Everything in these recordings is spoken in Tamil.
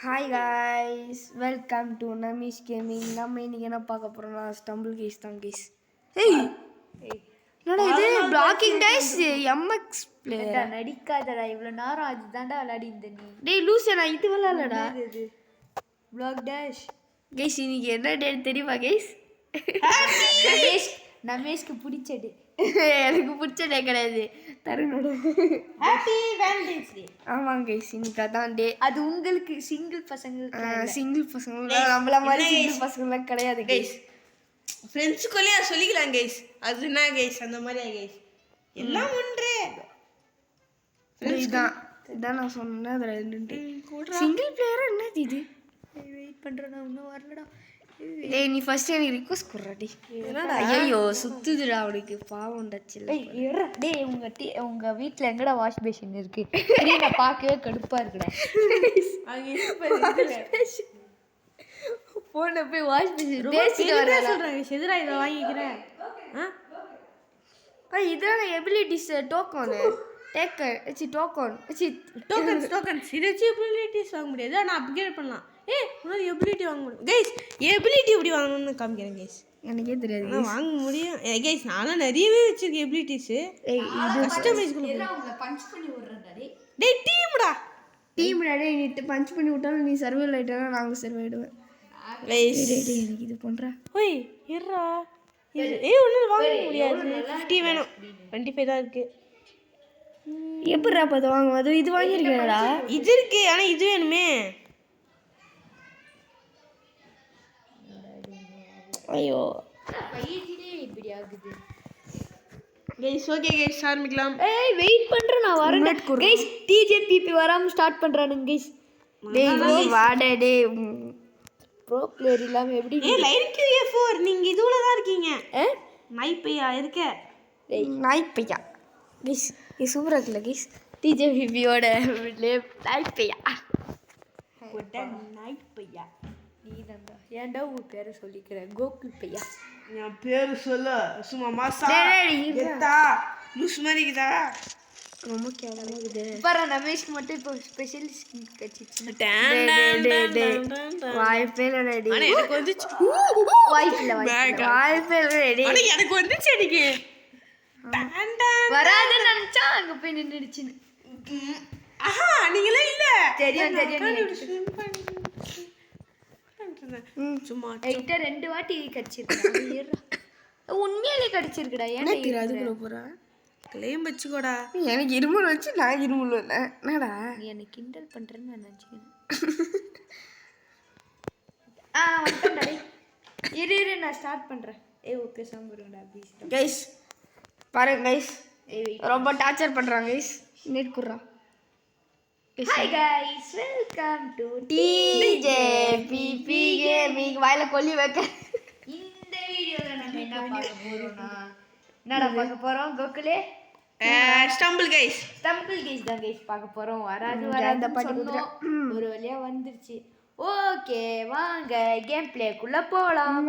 Hi guys, welcome to Namish gaming. நம்ம இன்னைக்கு என்ன பார்க்க போறோம்னா ஸ்டம்பிள் கேஸ் தான் கேஸ். ஏய் என்னடா இது பிளாக்கிங் டைஸ் எம்எக்ஸ் பிளேயர் நடிக்காதடா, இவ்வளோ நேரம் அதுதான்டா விளையாடி இந்த நீ. டேய் லூசே, நான் இது விளையாடலடா. இது பிளாக் டேஷ் கேஸ் இன்னைக்கு என்ன டேட் தெரியுமா கேஸ்? நமேஷ்க்கு பிடிச்சது. எனக்கு பிடிச்ச டே கிடையாது, தருணோட. ஹாப்பி வேலண்டைன்ஸ் டே. ஆமாங்க கேஸ், இன்னைக்கு அதான் டே. அது உங்களுக்கு சிங்கிள் பசங்களுக்கு. சிங்கிள் பசங்க நம்மள மாதிரி சிங்கிள் பசங்களாம் கிடையாது கேஸ். ஃப்ரெண்ட்ஸுக்குள்ளேயே சொல்லிக்கலாம் கைஸ். அது என்ன கைஸ் அந்த மாதிரியா கைஸ்? எல்லாம் ஒன்றே. இதான் நான் சொன்னேன். அதில் ரெண்டு சிங்கிள் பிளேயரா என்னது இது? வெயிட் பண்ணுறேன், நான் இன்னும் வரலடா. டேய் நீ ஃபர்ஸ்ட் எனக்கு ரிக்வெஸ்ட் குடுறாடி. ஐயோ சுத்துதுடா அவனுக்கு, பாவம் டச்சில். டேய் உங்க வீட்டில் எங்கடா வாஷ் பேஷன் இருக்கு? நான் பார்க்கவே கடுப்பாக இருக்குடா. போன போய் வாஷ் பேஷன் பேசிட்டு வரேன். சொல்றாங்க எதிரா இதை வாங்கிக்கிறேன். இதான எபிலிட்டிஸ் டோக்கன் டோக்கன் டோக்கன்ஸ் இதை வச்சு எபிலிட்டிஸ் வாங்க முடியாது, ஆனால் அப்கிரேட் பண்ணலாம். உன்னால எபிலிட்டி வாங்க முடியும் கைஸ். எபிலிட்டி எப்படி வாங்கணும்னு காமிக்கிறேன் கைஸ். எனக்கே தெரியாது. நான் வாங்க முடியும் கைஸ். நானும் நிறையவே வச்சிருக்கேன் எபிலிட்டிஸ். இது கஸ்டமைஸ் டேய் டீம்டா. டீம்டா டேய், நீ பஞ்ச் பண்ணி விட்டாலும் நீ சர்வைவல் ஆயிட்டாலும் நாங்களும் சர்வை ஆயிடுவேன் கைஸ். டேய் எனக்கு இது பண்றா. ஓய் ஏறா. ஒன்றும் வாங்க முடியாது. 50 வேணும், 25 தான் இருக்கு. எப்படிடா பார்த்து வாங்குவோம்? அது இது வாங்கியிருக்கேன்டா. இது இருக்கு, ஆனால் இது வேணுமே. ஐயோ இப்படி ஆகுது கைஸ். ஓகே கைஸ், ஆரம்பிக்கலாம். ஏய் வெயிட் பண்றேன், நான் வரேன் கைஸ். டிஜேபிபி வராம ஸ்டார்ட் பண்றானுங்க கைஸ். டேய் வாடா டேய், ப்ரோ பிளேயர் இல்லாம எப்படி? லைன் கியூஏ 4 நீங்க இதுல தான் இருக்கீங்க. நைப்பையா இருக்க. நாய்ப்பையா கைஸ், இது சூப்பரா இருக்குல்ல கைஸ்? டிஜேபிபியோட நாய்ப்பையா. நைப்பையா நீ தான்டா. ஏன்டா உன் பேரை சொல்லிக்கிற? கோகுல் பையா. என் பேரு சொல்ல சும்மா மாசா எத்தா லூஸ் மாதிரி இருக்குதா? ரொம்ப கேவலமா இருக்குது. பாரு நமேஷ்க்கு மட்டும் இப்போ ஸ்பெஷல் ஸ்கின் கட்சிச்சு. வாய்ப்பே இல்லடி. ஆனா எனக்கு வந்துச்சு. வாய்ப்பே இல்லடி. ஆனா எனக்கு வந்துச்சு. எனக்கு வராதுன்னு நினைச்சா அங்க போய் நின்னுடுச்சுன்னு. ஆஹா நீங்களே இல்ல. தெரியும் சும்மா என்கிட்ட 2 வாட்டி கடிச்சிருக்கேன். உண்மையிலே கடிச்சிருக்குடா. ஏன் அதுக்குள்ள போறா கிளைம் வச்சுக்கோடா. எனக்கு இருமல் வச்சு நான் இருமல் இல்லை. என்னடா நீ என்ன கிண்டல் பண்றேன்னு நான் நினைச்சுக்கிறேன். வந்துட்டேன்டா. இரு நான் ஸ்டார்ட் பண்றேன். ஓகே சாம்பருங்கடா ப்ளீஸ் கைஸ். பாருங்க கைஸ், ரொம்ப டார்ச்சர் பண்றாங்க கைஸ். நெட் குறா. ஹாய் गाइस, வெல்கம் டு டிஜேபிபி கேமிங். வாயில கொல்லி வைக்க. இந்த வீடியோல நம்ம என்ன பார்க்க போறோம்னா, என்னடா பார்க்க போறோம்? கோகுலே ஸ்டம்பிள் கைஸ். ஸ்டம்பிள் கேஸ் தான் கைஸ் பார்க்க போறோம். வராது சொன்னோம், ஒரு வழியா வந்துருச்சு. ஓகே வாங்க கேம் பிளேக்குள்ள போலாம்.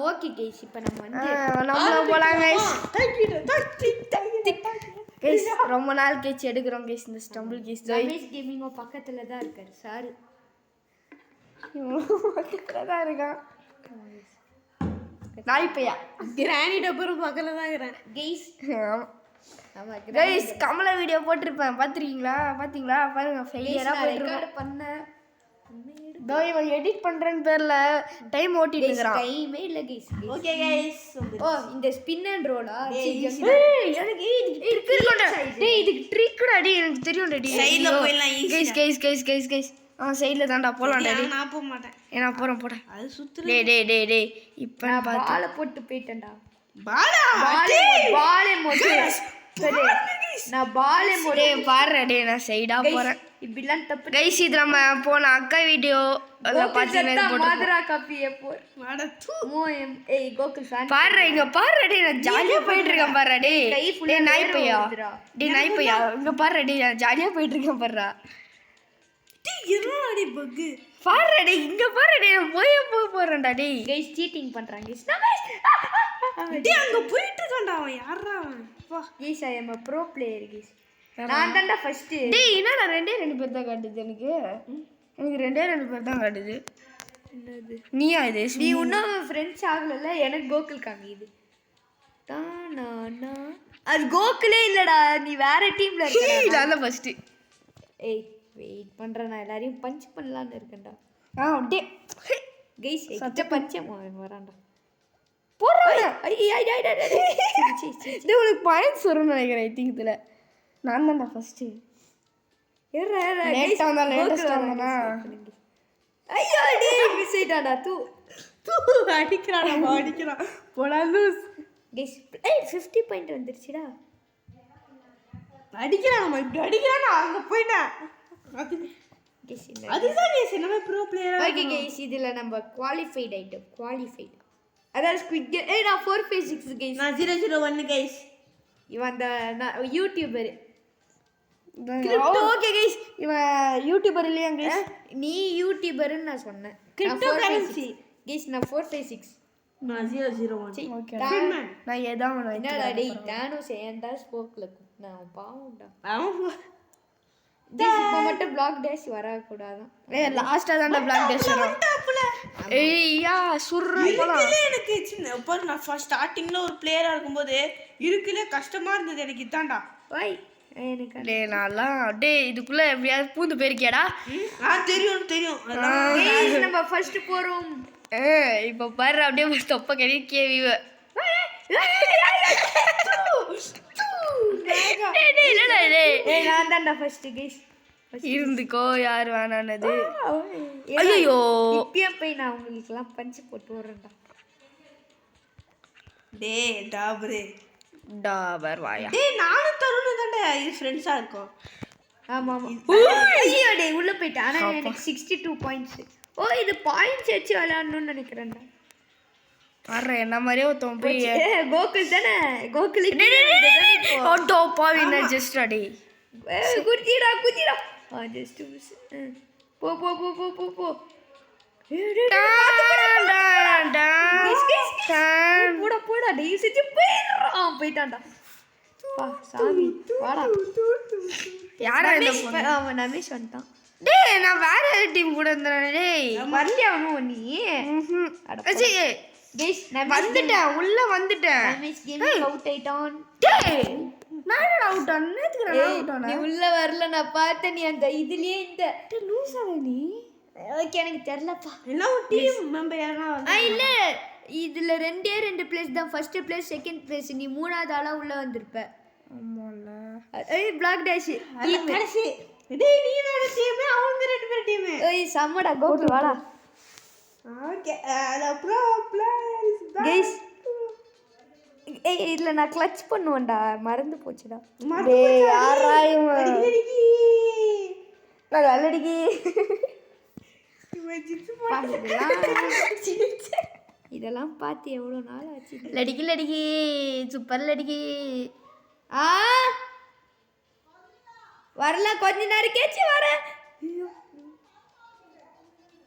ஓகே கைஸ், இப்போ நம்ம வந்து நம்மள போலாம் கைஸ். கைஸ் ரொம்ப நாள் கழிச்சு எடுக்கிறோம் கைஸ் இந்த ஸ்டம்பிள் கேஸ். நமேஷ் கேமிங் பக்கத்துல தான் இருக்காரு சார். பக்கத்துல தான் இருக்கான் நாய்ப்பையா. கிரானி டப்பரும் பக்கத்துல தான் இருக்கிறேன் கைஸ். ஆமா கைஸ், கமலா வீடியோ போட்டிருப்பேன், பாத்துறீங்களா? பாருங்க ஃபெயிலியரா ரெக்கார்ட் பண்ணேன். தோ இவன் எடிட் பண்றேன்னு பேர்ல டைம் ஓட்டிட்டு இருக்கறான். டைமே இல்ல கைஸ். Okay guys. இந்த ஸ்பின் அண்ட் ரோலா? எனக்கு ட்ரிக் இருக்குடா. டேய் இதுக்கு ட்ரிக்டா டேய், எனக்கு தெரியும் டேய். சைடுல போய்லாம் ஈஸி. கைஸ் சைடுல தான்டா போலாம் டேய். நான் போக மாட்டேன். ஏனா போறேன் போடா. அது சுத்துற. டேய் இப்போ நான் பால போட்டு போய்ட்டேன்டா. பாலா பாலே மொட்டை. சரி நான் பாலே மோடி டேய் பாரு டேய் நான் சைடா போறேன் இப்படிலாம் தப்பு கைஸ் இது நம்ம போன அக்கா வீடியோ அதில் பார்த்தீங்கன்னா மாதரா காப்பியே போ அட தூ. ஏய் கோகுல் ஃபேன் பாரு இங்க பாரு டேய் நான் ஜாலியா போயிட்டு இருக்கேன் பாரு டேய் கை full டேய் நாய் வேர்வை பையா வருதுடா. டேய் நாய் பையா இங்க பாரு டேய் நான் ஜாலியா போயிட்டு இருக்கேன் பாருடா டேய், என்னடா பக்கு பாரு டேய் இங்க பாரு டேய் நான் போக போறேன்டா டேய் கைஸ் சீட்டிங் பண்றாங்க கைஸ் டேய் அங்க போயிட்டு இருக்கான்டா அவன் யாரா அவன் வா guys I am a pro player guys நான் தான்டா ஃபர்ஸ்ட் டேய் என்னடா ரெண்டு பேர் தான் காட்டுது எனக்கு ரெண்டு பேர் தான் காட்டுது என்னது நீயா இது நீ இன்னும் ஃப்ரெண்ட்ஸ் ஆகலல எனக்கு கோகுல் காமிக்குது தானா அது கோகுலே இல்லடா நீ வேற டீம்ல இருக்க நான் தான் ஃபர்ஸ்ட் ஏய் வெயிட் பண்றேன் நான் எல்லாரையும் பஞ்ச் பண்ணலாம்னு இருக்கேன்டா டேய் கைஸ் கிட்ட பஞ்சம் வரான்டா போறானே ஐ டேய் உனக்கு பாயிண்ட்ஸ் வரும்னு நினைக்கிறேன் ஐ திங்க் இதுல நான் தான்டா ஃபர்ஸ்ட் லேட்டா வந்தா லேட்டஸ்டா வந்தா ஐயோ டேய் மிஸ் ஆயிட்டாடா தூ அடிக்கிறான் அவன் அடிக்கிறான் போடா லூஸ் கைஸ் ஏய் 50 பாயிண்ட் வந்துருச்சுடா அடிக்கிறான் நம்ம இப்படி அடிக்கிறான் அங்க போயிட்டேன் கைஸ் அதுதான் கேஸ் நம்ம ப்ரோ பிளேயரா ஓகே கைஸ் இதுல நம்ம குவாலிஃபைட் ஐட்டம் குவாலிஃபைட் அதாவது ஸ்குவிட் கேம் ஏய் நான் 456 கைஸ் நான் 001 கைஸ் இவன் அந்த யூடியூபர் ஓகே கைஸ் இவன் யூடியூபர் இல்லையா கைஸ் நீ யூடியூபர்னு நான் சொன்னேன் கிரிப்டோ கரன்சி கைஸ் நான் 456 நான் 001 ஓகே நான் ஏதாவது என்னடா டேய் தானோஸ் ஏன்டா ஸ்போக்ல குட்னா பாவுண்டா அவன் இப்போ மட்டும் பிளாக் டேஷ் வரக்கூடாதான் ஏய் லாஸ்டா தான்டா பிளாக் டேஷ் வரும் ஏய் யா சுர்ரு போலாம் இருக்குல்ல எனக்கு சின்ன பாரு நான் ஃபர்ஸ்ட் ஸ்டார்டிங்ல ஒரு பிளேயரா இருக்கும்போது இருக்குல்ல கஷ்டமா இருந்தது எனக்கு இதான்டா வை எனக்கு டேய் நான்லாம் டேய் இதுக்குள்ள எப்படியாவது பூந்து போயிருக்கியாடா தெரியும் கைஸ் நம்ம ஃபர்ஸ்ட் போறோம் இப்போ பாரு அப்படியே ஒரு தொப்ப கிடைக்கே விவ ஏய் நான் தான்டா ஃபர்ஸ்ட் கைஸ் இருந்துக்கோ யார் வேணானது ஐயோ இப்பயே போய் நான் உங்களுக்குலாம் பஞ்சு போட்டு வரேன்டா டேய் டாபரே டாபர் வாயா டேய் நானும் தருண் தான்டா இது ஃப்ரெண்ட்ஸா இருக்கோம் ஆமா ஆமா ஐயோ டேய் உள்ள போய்ட்டேன் ஆனா எனக்கு 62 பாயிண்ட்ஸ் ஓ இது பாயிண்ட்ஸ் வச்சு விளையாடணும்னு நினைக்கிறேன்டா பாரு என்ன மாதிரியே ஒருத்தன் போய் கோகுல் தானே கோகுல் ஓட்டோ பாவின ஜஸ்ட் அடி குதிடா ஜஸ்ட் போ போ போ போ போ போ போடா போடா டேய் செஞ்சு போயிட்டான்டா பா சாமி வாடா யாரா இந்த அவன் ரமேஷ் வந்துட்டான் டேய் நான் வேற டீம் கூட இருந்தேன் டேய் வரலையா அவனும் நீ அஜி கைஸ் வந்துட்டேன் உள்ள வந்துட்டேன் ரமேஷ் கேம் அவுட் ஆயிட்டான் டேய் நான் என்ன அவுட் நேத்துக்கு நான் அவுட் நீ உள்ள வரல நான் பார்த்தேன் நீ அந்த இதுலயே இந்த லூசா நீ ஓகே எனக்கு தெரியலப்பா எல்லாம் ஒரு டீம் மெம்பர் யாரா இல்ல இதுல ரெண்டு பிளேஸ் தான் ஃபர்ஸ்ட் பிளேஸ் செகண்ட் பிளேஸ் நீ மூணாவது ஆளா உள்ள வந்திருப்ப ஆமால ஏய் பிளாக் டேஷ் கடைசி டேய் நீ என்னோட டீம் அவங்க ரெண்டு பேர் டீம் ஏய் சம்மடா கோகுல் வாடா okay the pro players guys ஏய் இதுல நான் கிளட்ச் பண்ணுவேன்டா மறந்து போச்சுடா டேய் யாரா இவன் நான் நல்லடிக்கு இதெல்லாம் பார்த்து எவ்வளோ நாள் ஆச்சு லடிக்கி லடிக்கி சூப்பர் லடிக்கி வரல கொஞ்ச நேரம் கேச்சு வர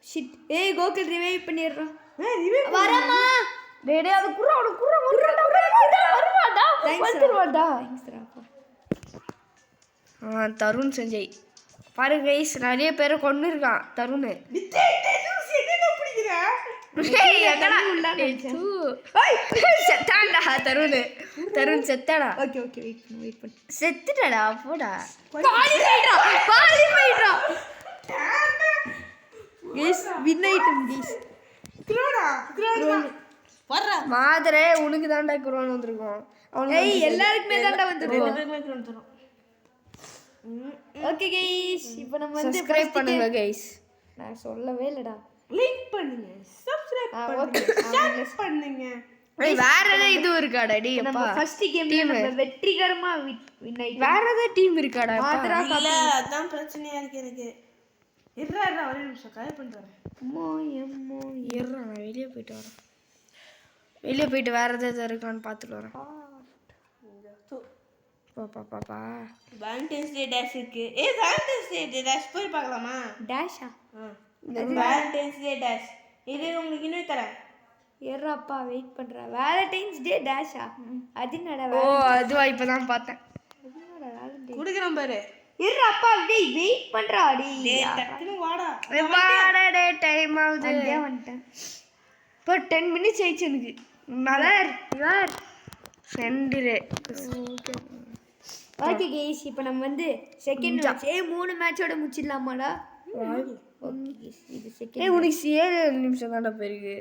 ஷிட் ஏய் கோகுல் ரிவைவ் பண்ணிடுறான் வரமா டேய் டேய் அது குறா வருவாடா வந்துருவாடா தருண் சஞ்சய் பாரு கைஸ் நிறைய பேரை கொண்டு இருக்கான் தருண் செத்தாண்டா தருண் செத்தாடா ஓகே ஓகே வெயிட் பண்ணு செத்துட்டடா போடா கைஸ் வின் ஐட்டம் கைஸ் மாதரே உனக்கு தான்டா குரோன் வந்திருக்கும் ஏய் எல்லாருக்குமே தான்டா வந்துரும் ஓகே கைஸ் இப்போ நம்ம வந்து சப்ஸ்கிரைப் பண்ணுங்க கைஸ் நான் சொல்லவே இல்லடா லைக் பண்ணுங்க சப்ஸ்கிரைப் பண்ணுங்க ஷேர் பண்ணுங்க வேற ஏதாவது இது இருக்காடா டேய் நம்ம அப்பா ஃபர்ஸ்ட் கேம்ல நம்ம வெற்றிகரமா வின் ஆயிட்டோம். வேற ஏதாவது டீம் இருக்காடா மாத்ரா இல்ல அதான் பிரச்சனையா இருக்கு எனக்கு. இருடா ஒரே நிமிஷம் கால் பண்றேன். அம்மா அம்மா இருடா நான் வெளியே போயிட்டு வரேன். வெளியே போயிட்டு வேற ஏதாவது இருக்கான்னு பார்த்துட்டு வரேன். பாப்பா வேலண்டைன்ஸ் டே டேஷ் இருக்கு. வேலண்டைன்ஸ் டே டேஷ் போய் பார்க்கலாமா? டேஷா வேலண்டைன்ஸ் டே டேஷ் இது உங்களுக்கு இன்னும் தரேன். ஏறாப்பா வெயிட் பண்றேன். வேலண்டைன்ஸ் டே டேஷா அது என்னடா ஓ அதுவா இப்பதான் பார்த்தேன். குடுக்குறேன் பாரு. ஏறாப்பா டேய் வெயிட் பண்றா டேய் டக்குனு வாடா. வாடா டேய் டைம் ஆகுது. அப்படியே வந்துட்டேன். இப்போ 10 minutes ஆயிடுச்சு எனக்கு. யார் சென்டிரே ஓகே गाइस இப்போ நம்ம வந்து செகண்ட் மேட்ச் 3 மேட்சோட முடிச்சிடலாமாடா? ஓகே இது செகண்ட். உனக்கு 7 நிமிஷம் தான்டா போயிருக்கு.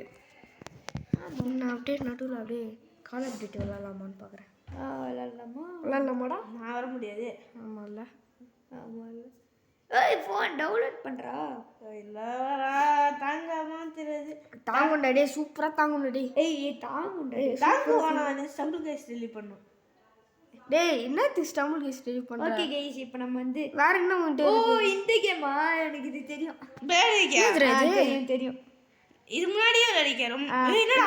நான் அப்படியே நடுவில் அப்படியே கால் அப்டேட் விளாட்லாமான்னு பார்க்குறேன். விளாட்லாமாடா? நான் வர முடியாது. ஆமாம்ல ஏய் ஃபோன் டவுன்லோட் பண்றா. இல்ல தாங்காம தெரியாது. தாங்குண்டா டே சூப்பராக தாங்குண்டா டே. ஏய் தாங்குண்டா தாங்குவானா ஸ்டம்பிள் கேஸ் டெலீட் பண்ணும். டேய் என்னது ஸ்டம்பிள் கேஸ் டெலிட் பண்ணுற? ஓகே गाइस இப்போ நம்ம வந்து வேற என்ன உன்ட்டு? ஓ இந்த கேமா எனக்கு இது தெரியும். தெரியும். இது முன்னாடியே அடிக்கிறோம்.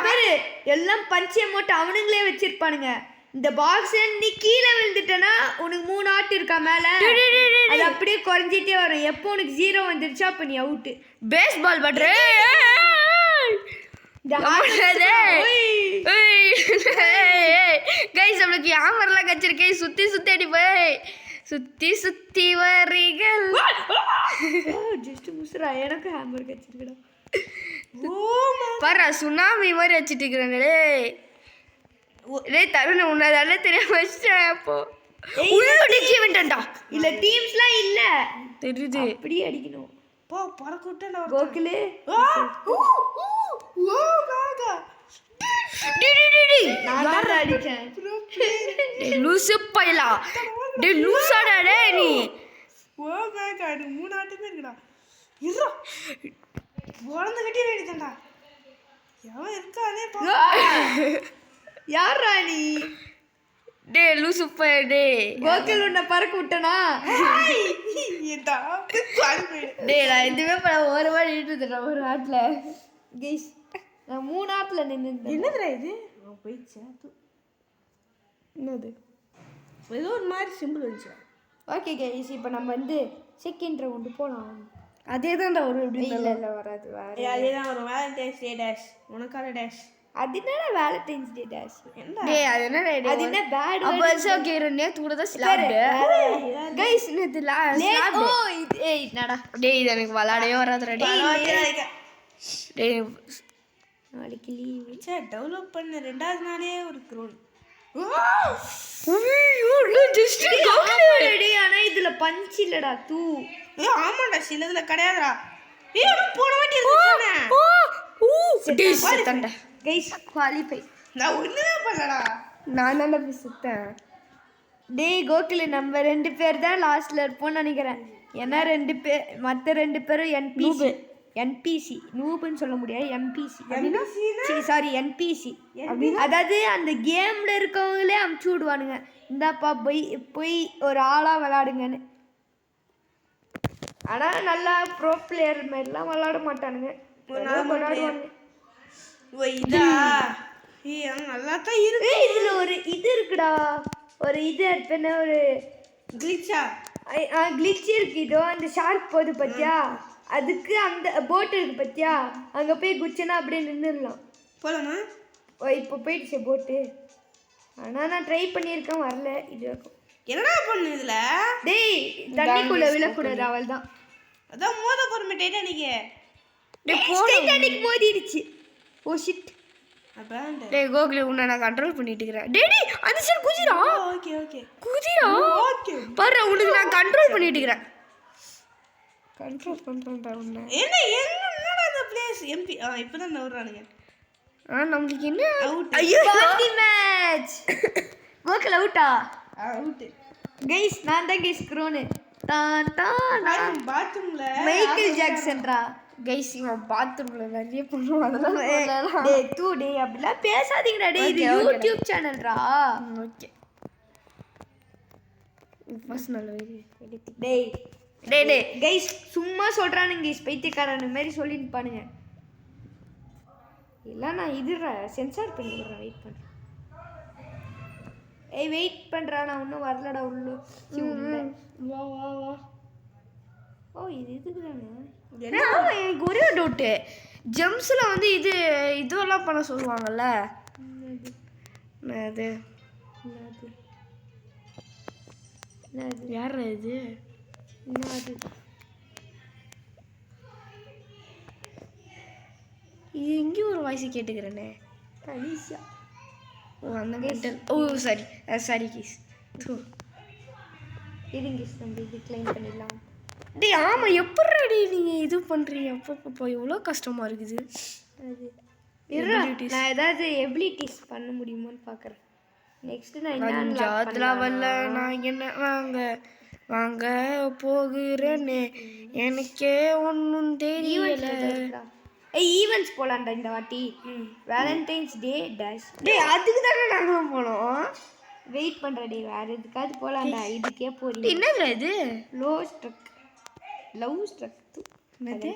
பாரு எல்லாம் பஞ்சே மோட்டு அவனுங்களே வச்சிருப்பானுங்க. இந்த பாக்ஸ் நீ கீழே விழுந்துட்டனா உனக்கு 3 ஆட் இருக்கா மேல அது அப்படியே குறைஞ்சிட்டே வரும். எப்போ உனக்கு 0 வந்துருச்சா அப்ப நீ அவுட். பேஸ்பால் பட்றே கைஸ் நம்மளுக்கு யாமரெல்லாம் கச்சிருக்கேன். சுத்தி சுத்தி அடிப்பேன். சுத்தி வரிகள் ஜஸ்ட் முஸ்ரா எனக்கு ஹேமர் கச்சிருக்கடா. பாரு சுனாமி மாதிரி வச்சுட்டு இருக்கிறேன். டேய் தருண உன்னதால தெரியாம வச்சிட்டேன். அப்போ உள்ளடிச்சு விட்டேன்டா. இல்ல டீம்ஸ்லாம் இல்ல தெரியுது. அப்படியே அடிக்கணும். போ பறக்குட்ட நான் கோகுலே நான் தான் அடிச்சேன். டேய் லூசு பையலா. டேய் லூசாடா டேய் நீ. ஓ பேக் ஆடு 3 ஆட்டுமே இருக்குடா. இருடா வளந்து கட்டி வேண்டியதான்டா. எவன் இருக்கானே பா. யாரா நீ? டேய் லூசு பைய டேய். கோகுல் உன்னை பறக்க விட்டனா? ஏடா பாரு. டேய் நான் இதுவே பண்ண ஒரு வாட்டி நின்னுட்டேன் ஒரு ஆட்ல. கைஸ் நான் 3 ஆட்ல நின்னுட்டேன். என்னதுடா இது? போயிச்சா என்னது? ஏதோ ஒரு மாதிரி சிம்பிள் வந்துச்சு. ஓகே கைஸ் இப்போ நம்ம வந்து செகண்ட் ரவுண்ட் போலாம். அதே தான்டா ஒரு எப்படி இல்ல இல்ல வராது வேற. அதேதான் வரும். வேலண்டைன்ஸ் டே டேஷ் உனக்கான டேஷ். அது என்னடா வேலண்டைன்ஸ் டே டேஷ்? டேய் அது என்ன டேய்? அது என்ன பேட் அப்ப ஓகே நேத்து கூட தான் ஸ்லாப். கைஸ் நேத்து ஸ்லாப். ஓ இது ஏய் என்னடா டேய் இது எனக்கு விளையாடவே வராதுடா டேய். டேய் நாளைக்கு லீவ். சே டெவலப் பண்ண ரெண்டாவது நாளே ஒரு க்ரோன். ஐயோ ஜஸ்ட் கோகுலே ஆனா இதுல பஞ்ச் இல்லடா தூ. ஆமாடா சிலதுல கிடையாதுடா. நான் போன வாட்டி இருந்துச்சேனே. டேய் செத்தண்டா. Guys qualify. நான் ஒண்ணுமே பண்ணலடா. நான் தான்டா போய் செத்தேன். டேய் கோகுலே நம்ம 2 பேர் தான் லாஸ்ட்ல இருப்போம்னு நினைக்கிறேன். ஏன்னா 2 பேர் மத்த 2 பேரும் என்பிசி நூப்னு சொல்ல முடியாது. எம்பிசி சாரி என்பிசி அதாவது அந்த கேம்ல இருக்கவங்களே அமுச்சு விடுவானுங்க. இந்தாப்பா போய் ஒரு ஆளா விளையாடுங்கன்னு. ஆனா நல்லா ப்ரோ பிளேயர் மாதிரிலாம் விளையாட மாட்டானுங்க. விளையாடுவாங்க. ஓ இதா நல்லா தான் இருக்கு. இதுல ஒரு இது இருக்குடா. ஒரு இது என்ன ஒரு கிளிச்சா கிளிச் இருக்கு. இதோ அந்த ஷார்க் போகுது பத்தியா அதுக்கு அந்த போட் இருக்கு பத்தியா அங்க போய் குச்சனா அப்படியே நின்றுடலாம். போலாமா? இப்போ போயிடுச்சு போட்டு. ஆனா நான் ட்ரை பண்ணியிருக்கேன் வரல இது வரைக்கும். என்னடா பண்ணு இதுல? டேய் தண்ணிக்குள்ள விழக்கூடாது அவள் தான். அதான் மோத போறமே டைட்டானிக். டைட்டானிக் மோதிடுச்சு. Oh shit. அபாண்ட. டேய் கோகுலே உன்னை நான் கண்ட்ரோல் பண்ணிட்டு இருக்கேன். டேடி அந்த சைடு குதிரா. ஓகே ஓகே குதிரா. ஓகே பாரு உனக்கு நான் கண்ட்ரோல் பண்ணிட்டு இருக்கேன். கண்ட்ரோல் பண்றேன்டா உன்னை. என்னடா இந்த பிளேஸ் எம்பி இப்பதான் நவறானுங்க. நமக்கு என்ன அவுட். ஐயோ பாட்டி மேட்ச். கோகுல் அவுட்டா? அவுட். கைஸ் நான் தான் கைஸ் க்ரோன். டான் டான் பாத்ரூம்ல மைக்கேல் ஜாக்சன்ரா. கைஸ் இவன் பாத்ரூம்ல நிறைய பண்ணுவான் அதெல்லாம் டேய் தூ டேய் அப்படிலாம் பேசாதீங்கடா டேய் இது Okay, okay. யூடியூப் சேனல்ரா ஓகே ஃபர்ஸ்ட் நல்ல டேய் டேய் டேய் கைஸ் சும்மா சொல்றானுங்க கைஸ் பைத்தியக்காரன் மாதிரி சொல்லிட்டு பாருங்க இல்ல நான் இதுற சென்சார் பண்ணி விடுறேன் வெயிட் பண்ணு ஏய் வெயிட் பண்றா நான் இன்னும் வரலடா உள்ள வா வா வா ஓ இது இதுதானே ஆமா எனக்கு ஒரே டவுட்டு ஜெம்ஸில் வந்து இதுவெல்லாம் பண்ண சொல்லுவாங்கல்ல அது யார் இது இது எங்கேயும் ஒரு வாய்ஸ் கேட்டுக்கிறேனே அலிஷா ஓ அந்த மென்டல் ஓ சாரி சாரி கீஸ் இருங்க தம்பி இது க்ளைம் பண்ணிடலாம் டேய் ஆமாம் எப்படி நீங்கள் இது பண்ணுறீங்க அப்போ எவ்வளோ கஷ்டமாக இருக்குது அது இருடா நான் ஏதாவது எபிலிட்டிஸ் பண்ண முடியுமான்னு பார்க்குறேன் நெக்ஸ்ட் நான் என்ன unlock லெவல்ல நான் என்ன வாங்க போகிறேன்னு எனக்கே ஒன்றும் தெரியல ஏய் ஈவென்ட்ஸ் போலாம்டா இந்த வாட்டி வேலண்டைன்ஸ் டே டேஷ் டேய் அதுக்கு தானே நாங்கள் போனோம் வெயிட் பண்ற டே வேற எதுக்காவது போலாம்டா இதுக்கே போறீங்க என்னதுல இது லவ் ஸ்ட்ரக் என்னது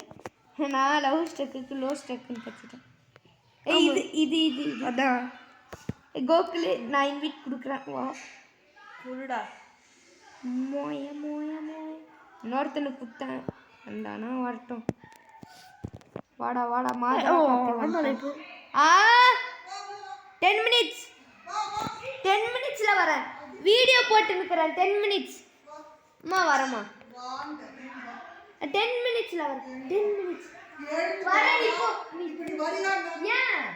நான் லவ் ஸ்ட்ரக்குக்கு லோ ஸ்ட்ரக்னு படிச்சிட்டேன் ஏய் இது அதான் கோகுல் நான் இன்வைட் கொடுக்குறேன் வா புருடா மோய இன்னொருத்தனை குத்தேன் அந்தானா வரட்டும் வாடா மாதா இப்போ 10 மினிட்ஸ் 10 மினிட்ஸ்ல வரேன் வீடியோ போட்டு நிக்கிறேன் 10 மினிட்ஸ் அம்மா வரமா 10 மினிட்ஸ்ல வரேன் 10 மினிட்ஸ் வரேன் இப்போ ஏன்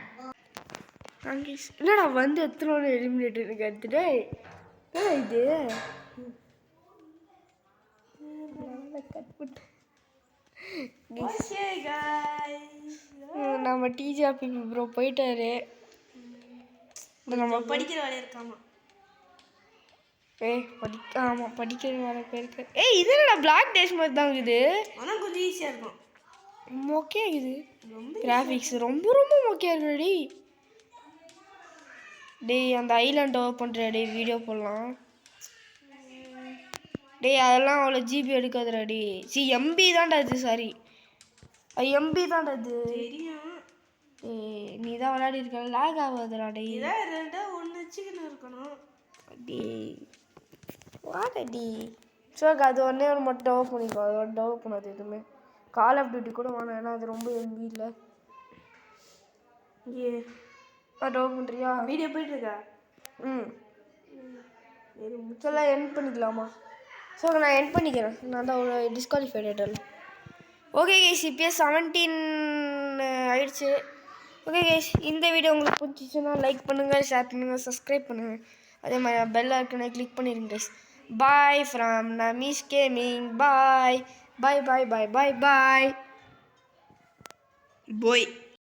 என்னடா வந்து எத்தனை எலிமினேட்டர் இருக்கு எடுத்துட்டு இது நம்ம டிஜிபி ப்ரோ போயிட்டாரு நம்ம படிக்கிற வேலை இருக்காமா ஆமாம் படிக்கிற வேலை போயிருக்கு ஏய் இது என்னடா பிளாக் டேஸ் மாதிரி தான் இருக்குது ஆனால் கொஞ்சம் ஈஸியாக இருக்கும் மொக்கையா இருக்குது கிராஃபிக்ஸ் ரொம்ப ரொம்ப மொக்கையா இருக்குடி டேய் அந்த ஐலாண்ட் ஓவர் பண்ணுற டேய் வீடியோ போடலாம் டேய் அதெல்லாம் அவ்வளோ ஜிபி எடுக்காதுடா டேய் எம்பி தான்டா இது சாரி எம்பி தான்டா இது தெரியும் டேய் நீ தான் விளையாடி இருக்க லாக் ஆகாதுடா டேய் இதான் ரெண்டா ஒன்று வச்சுக்கின்னு இருக்கணும் டேய் வாடா டேய் சோக்கா அது ஒன்றே ஒரு மட்டும் டெவலப் பண்ணிக்கோ அது ஒரு டெவலப் பண்ணாது எதுவுமே கால் ஆஃப் டியூட்டி கூட வேணாம் ஏன்னா அது ரொம்ப எம்பி இல்லை டெவலப் பண்ணுறியா வீடியோ போயிட்டுருக்கா முச்செல்லாம் எண்ட் பண்ணிக்கலாமா ஸோ நான் எண்ட் பண்ணிக்கிறேன் நான் தான் ஒரு டிஸ்குவாலிஃபைட் ஆகிட்டேன் ஓகே கேஸ் இப்போயே 17 ஆயிடுச்சு ஓகே கேஸ் இந்த வீடியோ உங்களுக்கு பிடிச்சிச்சுன்னா லைக் பண்ணுங்கள் ஷேர் பண்ணுங்கள் சப்ஸ்கிரைப் பண்ணுங்கள் அதே மாதிரி பெல் ஐக்கனை கிளிக் பண்ணிடுங்க கேஸ் பாய் ஃப்ரம் நமீஸ் கேமிங் பாய் பாய் பாய் பாய் பாய் பாய் போய்